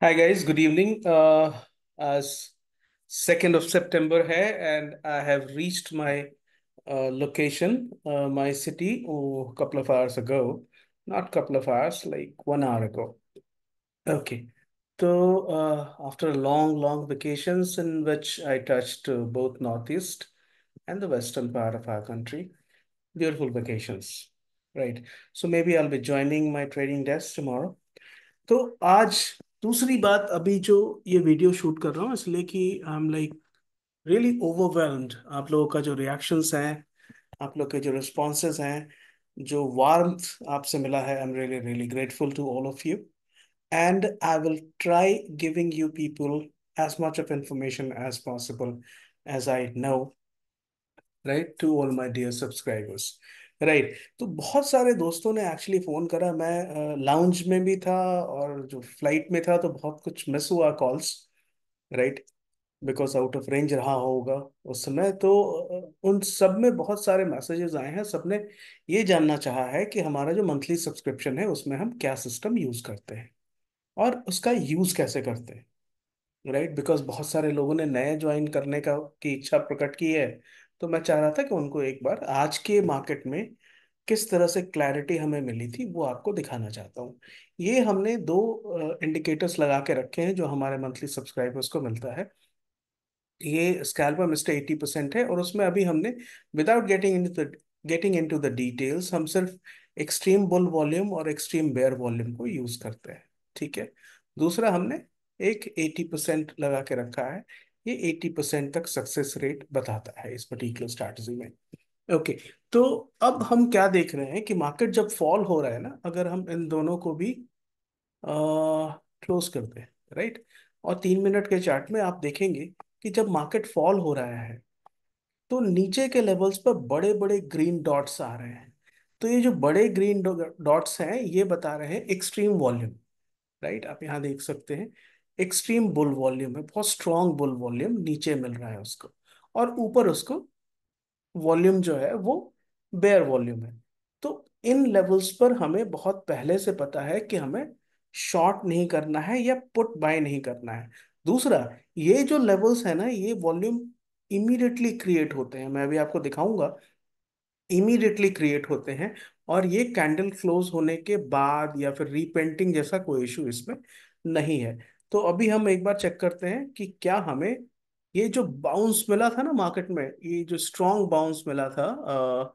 Hi guys, good evening. As 2nd of September है and I have reached my location, my city, couple of hours ago. Not couple of hours, like 1 hour ago. Okay. So after a long vacations in which I touched both Northeast and the western part of our country, beautiful vacations, right? So maybe I'll be joining my trading desk tomorrow. तो आज दूसरी बात, अभी जो ये video shoot कर रहा हूँ इसलिए कि I am like really overwhelmed. आप लोगों का जो रिएक्शंस हैं, आप लोग के जो रिस्पॉन्सेज हैं, जो वार्मथ आपसे मिला है, I am really really grateful to all of you and I will try giving you people as much of information as possible as I know, right, to all my dear subscribers. Right, तो बहुत सारे दोस्तों ने actually phone करा। मैं lounge में भी था और जो फ्लाइट में था, तो बहुत कुछ मिस हुआ calls, right, because out of range रहा होगा उस समय। तो उन सब में बहुत सारे मैसेजेस आए हैं। सबने ये जानना चाहा है कि हमारा जो मंथली सब्सक्रिप्शन है उसमें हम क्या सिस्टम यूज़ करते हैं और उसका यूज़ कैसे करते हैं, राइट, बिकॉज बहुत सारे लोगों ने नए ज्वाइन करने का की इच्छा प्रकट की है। तो मैं चाह रहा था कि उनको एक बार आज के मार्केट में किस तरह से क्लैरिटी हमें मिली थी वो आपको दिखाना चाहता हूँ। ये हमने दो इंडिकेटर्स लगा के रखे हैं जो हमारे मंथली सब्सक्राइबर्स को मिलता है। ये स्कैल्पर मिस्टर 80% है और उसमें अभी हमने without getting into the details हम सिर्फ एक्सट्रीम बुल वॉल्यूम और एक्सट्रीम बेयर वॉल्यूम को यूज करते हैं। ठीक है। दूसरा हमने एक 80% लगा के रखा है। ये 80% तक सक्सेस रेट बताता है इस पर्टिकुलर स्ट्रैटेजी में। ओके। तो अब हम क्या देख रहे हैं कि मार्केट जब फॉल हो रहा है ना, अगर हम इन दोनों को भी क्लोज करते हैं, राइट, और 3 मिनट के चार्ट में आप देखेंगे कि जब मार्केट फॉल हो रहा है तो नीचे के लेवल्स पर बड़े बड़े ग्रीन डॉट्स आ रहे हैं। तो ये जो बड़े ग्रीन डॉट्स हैं ये बता रहे हैं एक्सट्रीम वॉल्यूम, राइट। आप यहाँ देख सकते हैं एक्सट्रीम बुल वॉल्यूम है, बहुत स्ट्रॉन्ग बुल वॉल्यूम नीचे मिल रहा है उसको, और ऊपर उसको वॉल्यूम जो है वो बेयर वॉल्यूम है। तो इन लेवल्स पर हमें बहुत पहले से पता है कि हमें शॉर्ट नहीं करना है या पुट बाय नहीं करना है। दूसरा, ये जो लेवल्स है ना, ये वॉल्यूम इमीडिएटली क्रिएट होते हैं, मैं अभी आपको दिखाऊंगा, इमीडिएटली क्रिएट होते हैं। और ये कैंडल क्लोज होने के बाद या फिर रीपेंटिंग जैसा कोई इशू इसमें नहीं है। तो अभी हम एक बार चेक करते हैं कि क्या हमें ये जो बाउंस मिला था ना मार्केट में, ये जो स्ट्रॉन्ग बाउंस मिला था,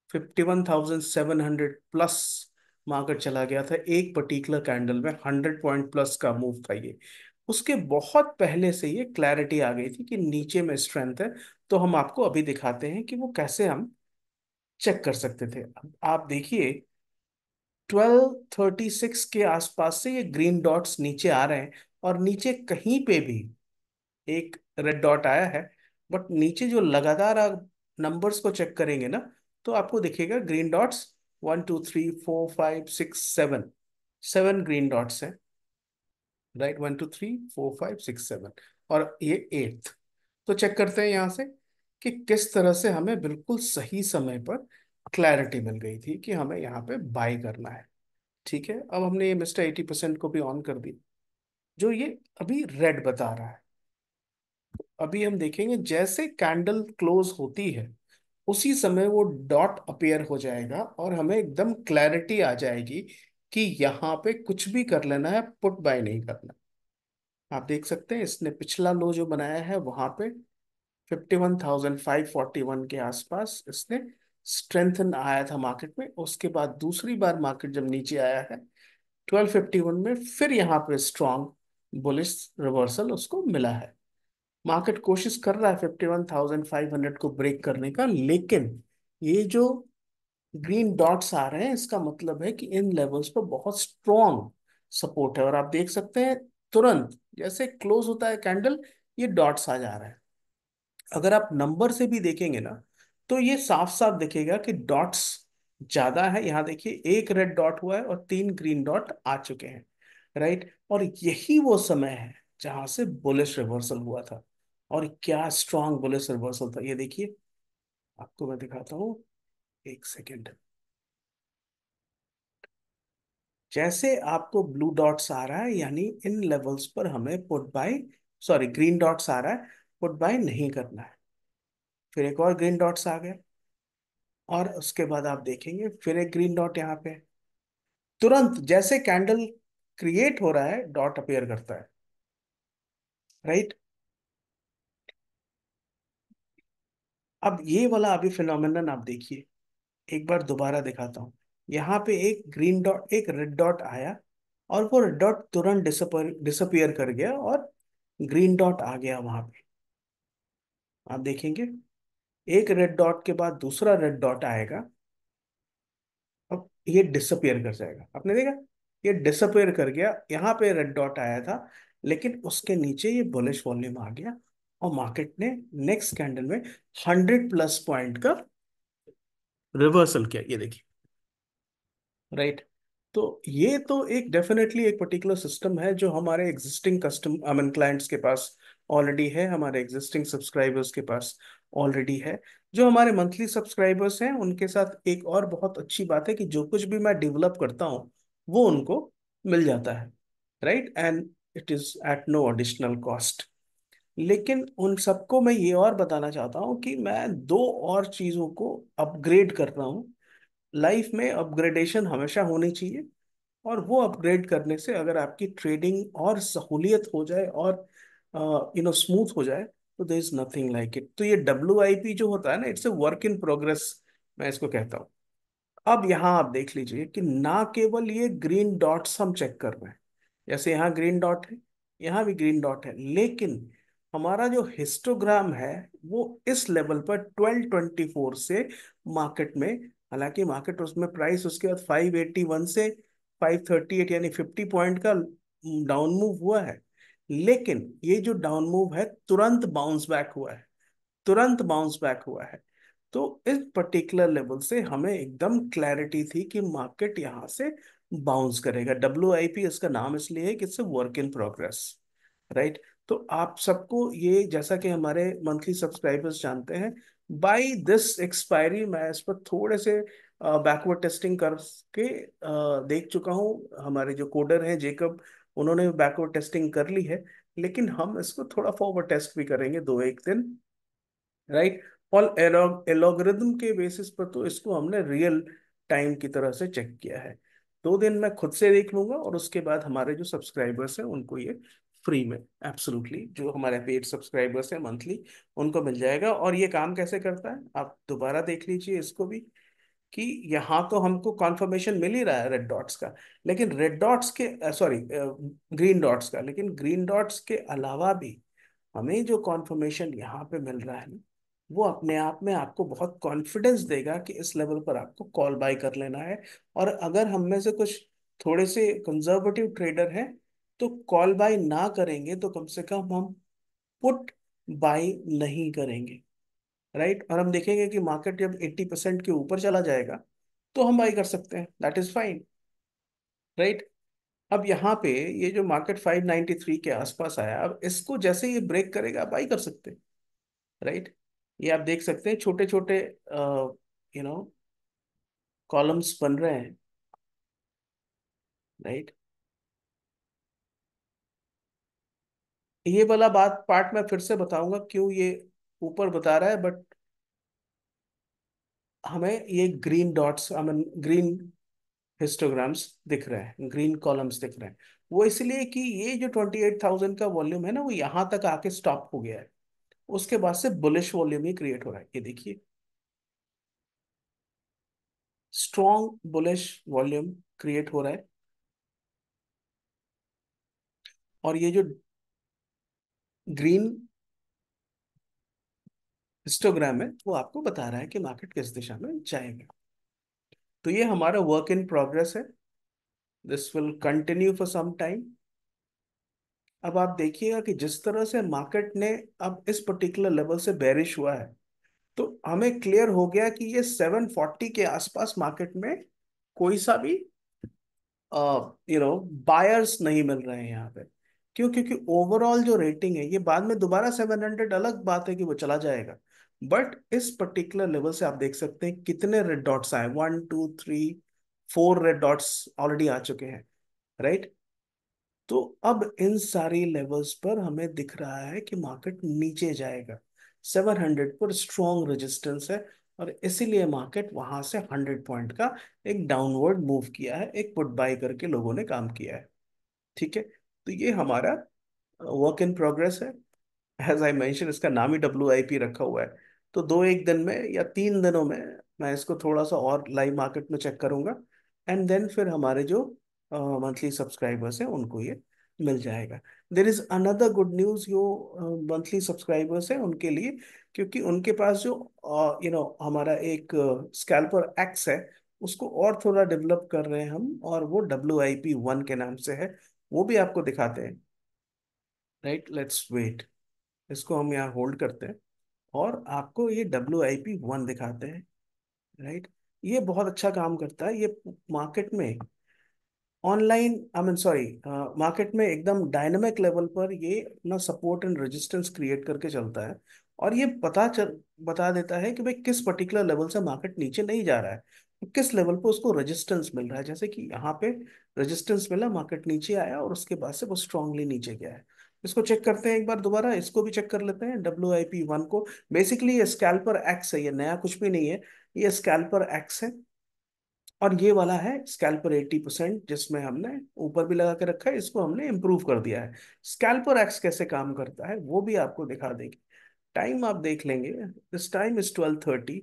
51,700 प्लस मार्केट चला गया था एक पर्टिकुलर कैंडल में, 100 पॉइंट प्लस का मूव था ये। उसके बहुत पहले से ये क्लैरिटी आ गई थी कि नीचे में स्ट्रेंथ है। तो हम आपको अभी दिखाते हैं कि वो कैसे हम चेक कर सकते थे। अब आप देखिए 1236 के आसपास से ये ग्रीन डॉट्स नीचे आ रहे हैं और नीचे कहीं पे भी एक रेड डॉट आया है। बट नीचे जो लगातार आप नंबर्स को चेक करेंगे ना, तो आपको दिखेगा ग्रीन डॉट्स 1 2 3 4 5 6 7, 7 ग्रीन डॉट्स हैं, राइट, 1 2 3 4 5 6 7, और ये एट्थ। तो चेक करते हैं यहाँ से कि किस तरह से हमें बिल्कुल सही समय पर क्लैरिटी मिल गई थी कि हमें यहाँ पे बाय करना है। ठीक है। अब हमने ये मिस्टर 80% को भी ऑन कर दी, जो ये अभी रेड बता रहा है। अभी हम देखेंगे जैसे कैंडल क्लोज होती है उसी समय वो डॉट अपीयर हो जाएगा और हमें एकदम क्लैरिटी आ जाएगी कि यहाँ पे कुछ भी कर लेना है, पुट बाय नहीं करना। आप देख सकते हैं इसने पिछला लो जो बनाया है वहां पे 51,541 के आसपास इसने स्ट्रेंथन आया था मार्केट में। उसके बाद दूसरी बार मार्केट जब नीचे आया है 1251 में, फिर यहाँ पे स्ट्रॉन्ग बुलिश रिवर्सल उसको मिला है। मार्केट कोशिश कर रहा है 51,500 को ब्रेक करने का, लेकिन ये जो ग्रीन डॉट्स आ रहे हैं इसका मतलब है कि इन लेवल्स पर बहुत स्ट्रॉन्ग सपोर्ट है। और आप देख सकते हैं तुरंत जैसे क्लोज होता है कैंडल, ये डॉट्स आ जा रहा है। अगर आप नंबर से भी देखेंगे ना, तो ये साफ साफ दिखेगा कि डॉट्स ज्यादा है। यहाँ देखिए एक रेड डॉट हुआ है और 3 ग्रीन डॉट आ चुके हैं, राइट। और यही वो समय है जहां से बुलिश रिवर्सल हुआ था। और क्या स्ट्रांग बुलिश रिवर्सल था, ये देखिए, आपको मैं दिखाता हूँ, एक सेकेंड। जैसे आपको ब्लू डॉट्स आ रहा है, यानी इन लेवल्स पर हमें put buy, sorry green dots आ रहा है, पुट बाय नहीं करना है। फिर एक और ग्रीन डॉट्स आ गया, और उसके बाद आप देखेंगे फिर एक ग्रीन डॉट यहाँ पे। तुरंत जैसे कैंडल क्रिएट हो रहा है, डॉट अपीयर करता है, राइट। अब ये वाला अभी फिनोमेनन आप देखिए, एक बार दोबारा दिखाता हूँ। यहाँ पे एक ग्रीन डॉट, एक रेड डॉट आया, और वो रेड डॉट तुरंत डिसअपियर डिसअपियर कर गया, और ग्रीन डॉट आ गया वहां पे। आप देखेंगे एक रेड डॉट के बाद दूसरा रेड डॉट आएगा, अब ये डिसअपियर कर जाएगा। आपने देखा, ये डिसअपियर कर गया, यहाँ पे रेड डॉट आया था, लेकिन उसके नीचे ये बुलिश वॉल्यूम आ गया, और मार्केट ने नेक्स्ट कैंडल में 100+ पॉइंट का रिवर्सल किया, ये देखिए, राइट। तो ये तो एक डेफिनेटली एक पर्टिकुलर सिस्टम है जो हमारे existing custom I mean clients के पास ऑलरेडी है, हमारे एग्जिस्टिंग सब्सक्राइबर्स के पास ऑलरेडी है। जो हमारे मंथली सब्सक्राइबर्स हैं उनके साथ एक और बहुत अच्छी बात है कि जो कुछ भी मैं डेवलप करता हूँ वो उनको मिल जाता है, right, and it is at no additional cost. लेकिन उन सबको मैं ये और बताना चाहता हूँ कि मैं दो और चीजों को अपग्रेड कर रहा हूँ। लाइफ में अपग्रेडेशन हमेशा होनी चाहिए, और वो अपग्रेड करने से अगर आपकी ट्रेडिंग और सहूलियत हो जाए और स्मूथ हो जाए, तो there is nothing like it. तो ये WIP जो होता है ना, it's a work in progress, मैं इसको कहता हूँ। अब यहाँ आप देख लीजिए कि ना केवल ये ग्रीन डॉट्स हम चेक कर रहे हैं, जैसे यहाँ ग्रीन डॉट है, यहाँ भी ग्रीन डॉट है, लेकिन हमारा जो हिस्टोग्राम है वो इस लेवल पर 1224 से मार्केट में, हालांकि मार्केट उसमें प्राइस उसके बाद 581 से 538 यानी 50 पॉइंट का डाउन मूव हुआ है, लेकिन ये जो डाउन मूव है तुरंत बाउंस बैक हुआ है, तुरंत बाउंस बैक हुआ है। तो इस पर्टिकुलर लेवल से हमें एकदम क्लैरिटी थी कि मार्केट यहाँ से बाउंस करेगा। WIP इसका नाम इसलिए है कि it's work in progress, right. तो आप सबको ये, जैसा कि हमारे मंथली सब्सक्राइबर्स जानते हैं, बाय दिस एक्सपायरी मैं इस पर थोड़े से बैकवर्ड टेस्टिंग करके देख चुका हूँ। हमारे जो कोडर हैं जेकब, उन्होंने बैकवर्ड टेस्टिंग कर ली है, लेकिन हम इसको थोड़ा फॉरवर्ड टेस्ट भी करेंगे दो एक दिन, राइट। और एलोग्रिदम के बेसिस पर तो इसको हमने रियल टाइम की तरह से चेक किया है। 2 दिन मैं खुद से देख लूंगा, और उसके बाद हमारे जो सब्सक्राइबर्स हैं उनको ये फ्री में, एब्सोल्युटली, जो हमारे पेड सब्सक्राइबर्स हैं मंथली, उनको मिल जाएगा। और ये काम कैसे करता है आप दोबारा देख लीजिए इसको भी, कि यहाँ तो हमको कॉन्फर्मेशन मिल ही रहा है रेड डॉट्स का, लेकिन रेड डॉट्स के सॉरी ग्रीन डॉट्स का, लेकिन ग्रीन डॉट्स के अलावा भी हमें जो कॉन्फर्मेशन यहाँ पे मिल रहा है ना, वो अपने आप में आपको बहुत कॉन्फिडेंस देगा कि इस लेवल पर आपको कॉल बाय कर लेना है। और अगर हम में से कुछ थोड़े से कंजर्वेटिव ट्रेडर हैं, तो कॉल बाय ना करेंगे तो कम से कम हम पुट बाय नहीं करेंगे, राइट। और हम देखेंगे कि मार्केट जब 80% के ऊपर चला जाएगा तो हम बाय कर सकते हैं, दैट इज फाइन, राइट। अब यहाँ पे ये जो मार्केट 593 के आसपास आया, अब इसको जैसे ये ब्रेक करेगा आप बाई कर सकते हैं, राइट। ये आप देख सकते हैं छोटे छोटे यू नो कॉलम्स बन रहे हैं, राइट। ये वाला बात पार्ट मैं फिर से बताऊंगा क्यों ये ऊपर बता रहा है, बट हमें ये green dots, I mean green histograms दिख रहे हैं, ग्रीन कॉलम्स दिख रहे हैं, वो इसलिए कि ये जो 28,000 का वॉल्यूम है ना, वो यहाँ तक आके स्टॉप हो गया है। उसके बाद से बुलिश वॉल्यूम ही क्रिएट हो रहा है, ये देखिए, स्ट्रॉन्ग बुलिश वॉल्यूम क्रिएट हो रहा है। और ये जो ग्रीन हिस्टोग्राम है वो आपको बता रहा है कि मार्केट किस दिशा में जाएगा। तो ये हमारा वर्क इन प्रोग्रेस है, this will continue for some time. अब आप देखिएगा कि जिस तरह से मार्केट ने अब इस पर्टिकुलर लेवल से बेरिश हुआ है, तो हमें क्लियर हो गया कि ये 740 के आसपास मार्केट में कोई सा भी बायर्स नहीं मिल रहे हैं यहाँ पे। क्यों? क्योंकि ओवरऑल जो रेटिंग है, ये बाद में दोबारा 700 अलग बात है कि वो चला जाएगा, बट इस पर्टिकुलर लेवल से आप देख सकते हैं कितने रेड डॉट्स आए, 1 2 3 4 रेड डॉट्स ऑलरेडी आ चुके हैं, राइट। तो अब इन सारी लेवल्स पर हमें दिख रहा है कि मार्केट नीचे जाएगा। 700 पर स्ट्रॉन्ग रेजिस्टेंस है, और इसीलिए मार्केट वहां से 100 पॉइंट का एक डाउनवर्ड मूव किया है, एक पुट बाय करके लोगों ने काम किया है। ठीक है, तो ये हमारा वर्क इन प्रोग्रेस है। एज आई मेंशन, इसका नाम ही WIP रखा हुआ है। तो 2 एक दिन में या 3 दिनों में मैं इसको थोड़ा सा और लाइव मार्केट में चेक करूंगा, एंड देन फिर हमारे जो मंथली सब्सक्राइबर्स हैं उनको ये मिल जाएगा। There is another good news, जो मंथली सब्सक्राइबर्स हैं उनके लिए, क्योंकि उनके पास जो हमारा एक स्कैल्पर एक्स है, उसको और थोड़ा डेवलप कर रहे हैं हम, और वो WIP1 के नाम से है। वो भी आपको दिखाते हैं, राइट। लेट्स वेट, इसको हम यहाँ होल्ड करते हैं और आपको ये WIP1 दिखाते हैं, राइट। ये बहुत अच्छा काम करता है। ये मार्केट में online, I mean sorry, market में एकदम डायनामिक लेवल पर ये अपना सपोर्ट एंड रेजिस्टेंस क्रिएट करके चलता है। और ये बता देता है कि भाई किस पर्टिकुलर लेवल से मार्केट नीचे नहीं जा रहा है, तो किस लेवल पे उसको रेजिस्टेंस मिल रहा है। जैसे कि यहाँ पे रेजिस्टेंस मिला, मार्केट नीचे आया और उसके बाद से वो स्ट्रांगली नीचे गया है। इसको चेक करते हैं एक बार दोबारा, इसको भी चेक कर लेते हैं WIP1 को। बेसिकली ये स्कैल्पर एक्स है, ये नया कुछ भी नहीं है, ये स्कैल्पर एक्स है। और ये वाला है स्कैल्पर 80%, जिसमें हमने ऊपर भी लगा के रखा है, इसको हमने इम्प्रूव कर दिया है। स्कैल्पर एक्स कैसे काम करता है वो भी आपको दिखा देगी। टाइम आप देख लेंगे, दिस टाइम इज 12:30।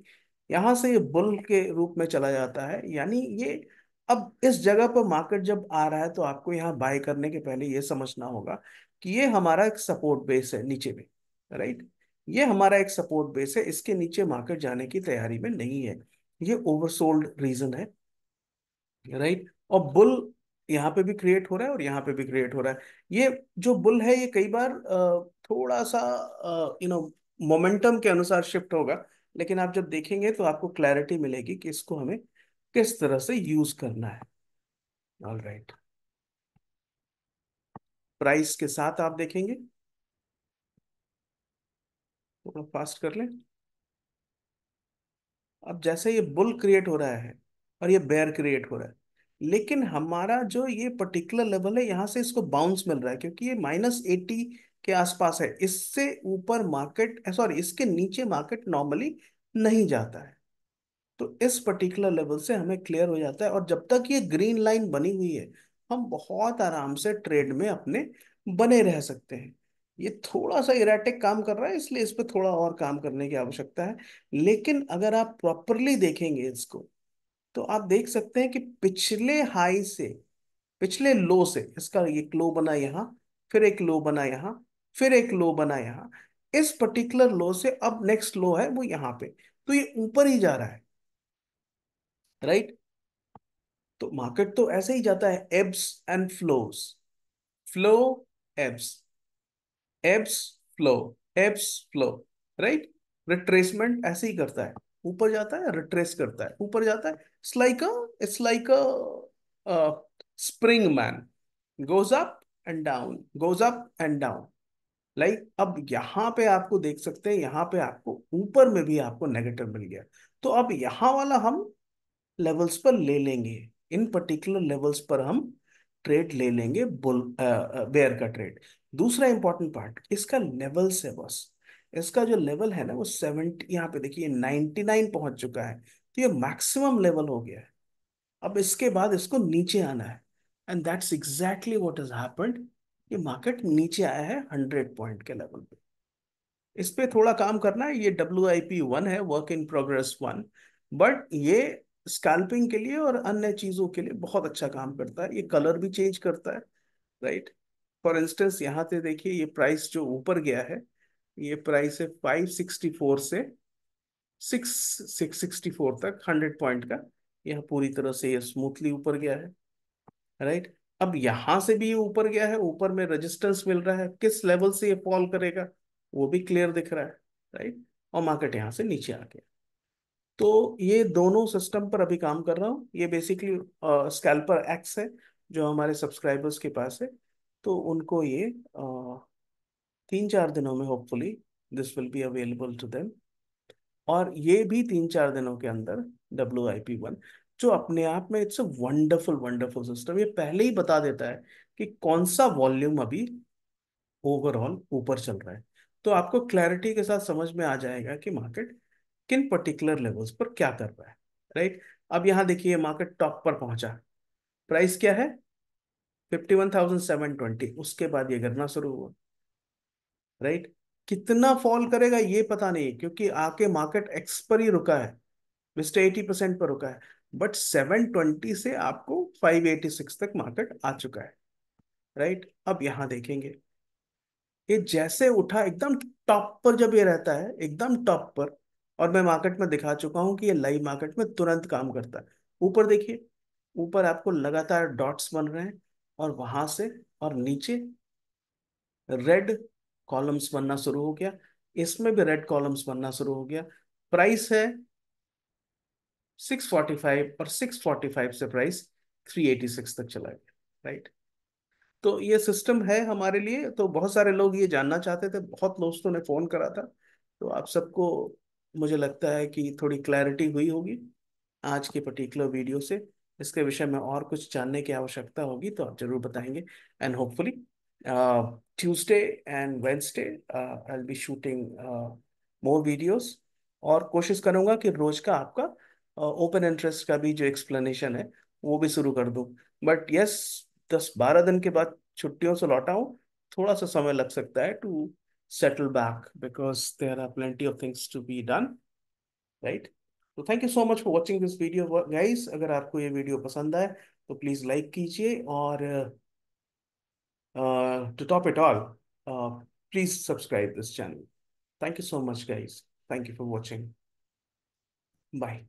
यहाँ से ये बुल के रूप में चला जाता है, यानी ये अब इस जगह पर मार्केट जब आ रहा है तो आपको यहाँ बाय करने के पहले ये समझना होगा कि ये हमारा एक सपोर्ट बेस है नीचे में, राइट। ये हमारा एक सपोर्ट बेस है, इसके नीचे मार्केट जाने की तैयारी में नहीं है। ये ओवरसोल्ड रीजन है, राइट। और बुल यहाँ पे भी क्रिएट हो रहा है और यहाँ पे भी क्रिएट हो रहा है। ये जो बुल है ये कई बार थोड़ा सा मोमेंटम के अनुसार शिफ्ट होगा, लेकिन आप जब देखेंगे तो आपको क्लैरिटी मिलेगी कि इसको हमें किस तरह से यूज करना है। ऑल राइट, प्राइस के साथ आप देखेंगे, थोड़ा फास्ट कर लें। अब जैसे ये बुल क्रिएट हो रहा है और ये बेयर क्रिएट हो रहा है, लेकिन हमारा जो ये पर्टिकुलर लेवल है यहाँ से इसको बाउंस मिल रहा है, क्योंकि ये -80 के आसपास है। इससे ऊपर मार्केट, सॉरी, इसके नीचे मार्केट नॉर्मली नहीं जाता है। तो इस पर्टिकुलर लेवल से हमें क्लियर हो जाता है, और जब तक ये ग्रीन लाइन बनी हुई है हम बहुत आराम से ट्रेड में अपने बने रह सकते हैं। ये थोड़ा सा इरेटिक काम कर रहा है, इसलिए इस पे थोड़ा और काम करने की आवश्यकता है। लेकिन अगर आप प्रॉपरली देखेंगे इसको, तो आप देख सकते हैं कि पिछले हाई से, पिछले लो से, इसका एक लो बना यहाँ, फिर एक लो बना यहाँ, फिर एक लो बना यहाँ, इस पर्टिकुलर लो से अब नेक्स्ट लो है वो यहाँ पे। तो ये ऊपर ही जा रहा है, राइट। तो मार्केट तो ऐसे ही जाता है, abs and flows, flow, abs, abs, flow, abs, flow, right. Retracement ऐसे ही करता है, ऊपर जाता है रिट्रेस करता है, ऊपर जाता है। It's like a spring man, goes up and down, goes up and down. Like अब यहाँ पे आपको देख सकते हैं, यहाँ पे आपको ऊपर में भी आपको नेगेटिव मिल गया। तो अब यहाँ वाला हम लेवल्स पर ले लेंगे, इन पर्टिकुलर लेवल्स पर हम ट्रेड ले लेंगे, बुल बेयर का ट्रेड। दूसरा इंपॉर्टेंट पार्ट इसका लेवल्स है बस। इसका जो लेवल है ना वो 70, यहाँ पे देखिए 99 पहुंच चुका है, तो ये मैक्सिमम लेवल हो गया है। अब इसके बाद इसको नीचे आना है, and that's exactly what has happened. ये मार्केट नीचे आया है 100 पॉइंट के लेवल पे। इस पे थोड़ा काम करना है, ये WIP1 है, वर्क इन प्रोग्रेस 1। बट ये स्कैल्पिंग के लिए और अन्य चीजों के लिए बहुत अच्छा काम करता है। ये कलर भी चेंज करता है, राइट। फॉर इंस्टेंस यहाँ से देखिए, ये प्राइस जो ऊपर गया है, ये प्राइस है 564 से 664 तक, 100 पॉइंट का। यह पूरी तरह से ये स्मूथली ऊपर गया है, राइट। अब यहां से भी ये ऊपर गया है, ऊपर में रेजिस्टेंस मिल रहा है, किस लेवल से ये फॉल करेगा वो भी क्लियर दिख रहा है, राइट। और मार्केट यहाँ से नीचे आ गया। तो ये दोनों सिस्टम पर अभी काम कर रहा हूँ। ये बेसिकली स्कैल्पर एक्स है जो हमारे सब्सक्राइबर्स के पास है। तो उनको ये 3-4 दिनों में hopefully this will be available to them. और ये भी 3-4 दिनों के अंदर WIP1 जो अपने आप में it's a wonderful wonderful system. ये पहले ही बता देता है कि कौन सा वॉल्यूम अभी ओवरऑल ऊपर चल रहा है। तो आपको क्लैरिटी के साथ समझ में आ जाएगा कि मार्केट किन पर्टिकुलर लेवल्स पर क्या कर रहा है। राइट। अब यहाँ देखिए मार्केट टॉप पर पहुंचा, प्राइस क्या है 51,720, उसके बाद ये गिरना शुरू हुआ। राइट। कितना फॉल करेगा ये पता नहीं, क्योंकि आके मार्केट एक्स पर ही रुका है, मिस्टर 80% पर रुका है। बट 720 से आपको 586 तक मार्केट आ चुका है। राइट। अब यहां देखेंगे, ये जैसे उठा एकदम टॉप पर, जब ये रहता है एकदम टॉप पर, और मैं मार्केट में दिखा चुका हूं कि ये लाइव मार्केट में तुरंत काम करता है। ऊपर देखिए, ऊपर आपको लगातार डॉट्स बन रहे हैं, और वहां से और नीचे रेड कॉलम्स बनना शुरू हो गया। इसमें भी रेड कॉलम्स बनना शुरू हो गया। प्राइस है 645, और 645 से प्राइस 386 तक चला गया। राइट। तो ये सिस्टम है हमारे लिए। तो बहुत सारे लोग ये जानना चाहते थे, बहुत दोस्तों ने फोन करा था। तो आप सबको मुझे लगता है कि थोड़ी क्लैरिटी हुई होगी आज के पर्टिकुलर वीडियो से। इसके विषय में और कुछ जानने की आवश्यकता होगी तो आप जरूर बताएंगे। And hopefully Tuesday and Wednesday I will be shooting more videos, और कोशिश करूंगा कि रोज का आपका ओपन इंटरेस्ट का भी जो एक्सप्लेनेशन है वो भी शुरू कर दूं। बट यस, 10-12 दिन के बाद छुट्टियों से लौटा हूँ, थोड़ा सा समय लग सकता है to settle back, because there are plenty of things to be done. Right. तो thank you so much for watching this video guys. अगर आपको ये वीडियो पसंद आए तो प्लीज लाइक कीजिए, और to top it all please subscribe this channel. Thank you so much guys. Thank you for watching. Bye.